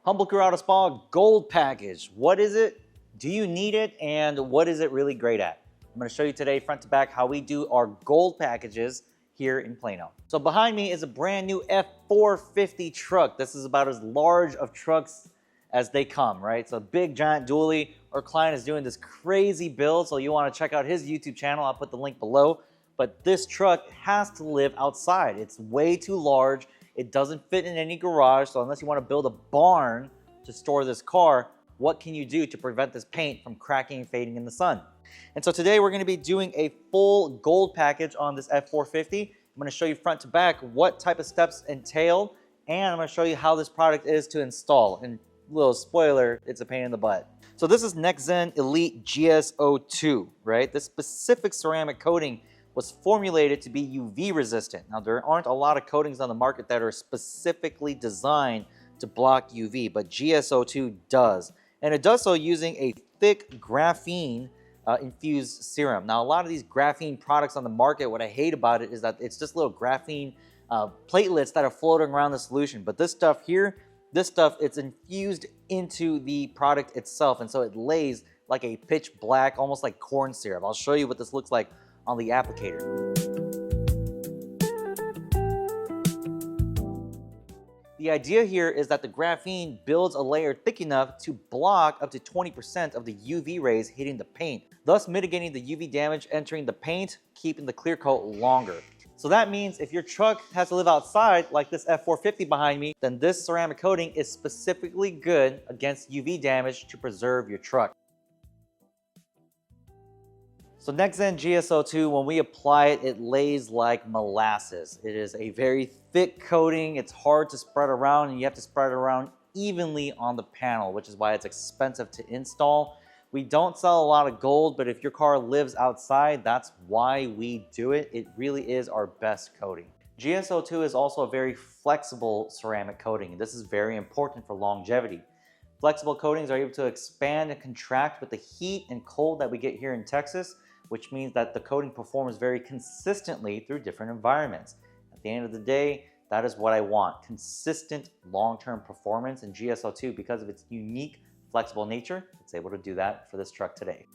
Humble Crew Auto Spa Gold Package. What is it? Do you need it? And what is it really great at? I'm going to show you today front to back how we do our gold packages here in Plano. So behind me is a brand new F450 truck. This is about as large of trucks as they come, right? It's a big giant dually. Our client is doing this crazy build, so you want to check out his YouTube channel. I'll put the link below. But this truck has to live outside. It's way too large. It doesn't fit in any garage, so unless you want to build a barn to store this car, what can you do to prevent this paint from cracking and fading in the sun? And so today we're going to be doing a full gold package on this F450. I'm going to show you front to back what type of steps entail, and I'm going to show you how this product is to install. And little spoiler, it's a pain in the butt. So this is Nxtzen Elite GS02, right? This specific ceramic coating was formulated to be UV resistant. Now, there aren't a lot of coatings on the market that are specifically designed to block UV, but GS02 does. And it does so using a thick graphene infused serum. Now, a lot of these graphene products on the market, what I hate about it is that it's just little graphene platelets that are floating around the solution. But this stuff here, it's infused into the product itself, and so it lays like a pitch black, almost like corn syrup. I'll show you what this looks like on the applicator. The idea here is that the graphene builds a layer thick enough to block up to 20% of the UV rays hitting the paint, thus mitigating the UV damage entering the paint, keeping the clear coat longer. So that means if your truck has to live outside, like this F450 behind me, then this ceramic coating is specifically good against UV damage to preserve your truck. So Nxtzen GS02, when we apply it, it lays like molasses. It is a very thick coating. It's hard to spread around, and you have to spread it around evenly on the panel, which is why it's expensive to install. We don't sell a lot of gold, but if your car lives outside, that's why we do it. It really is our best coating. GS02 is also a very flexible ceramic coating, and this is very important for longevity. Flexible coatings are able to expand and contract with the heat and cold that we get here in Texas, which means that the coating performs very consistently through different environments. At the end of the day, that is what I want, consistent long-term performance, and GS02, because of its unique flexible nature, it's able to do that for this truck today.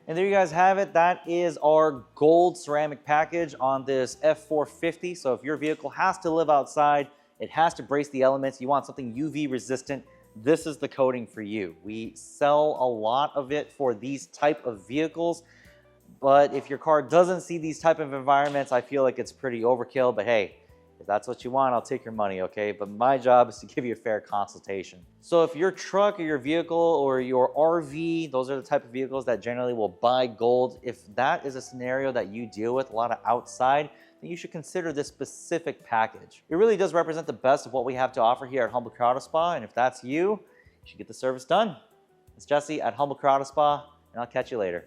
And there you guys have it. That is our gold ceramic package on this F450. So if your vehicle has to live outside, it has to brace the elements, you want something UV resistant, this is the coating for you. We sell a lot of it for these type of vehicles, but if your car doesn't see these type of environments, I feel like it's pretty overkill. But hey, if that's what you want, I'll take your money, okay? But my job is to give you a fair consultation. So if your truck or your vehicle or your RV, those are the type of vehicles that generally will buy gold, if that is a scenario that you deal with a lot of outside, then you should consider this specific package. It really does represent the best of what we have to offer here at Humble Crew Auto Spa, and if that's you, you should get the service done. It's Jesse at Humble Crew Auto Spa, and I'll catch you later.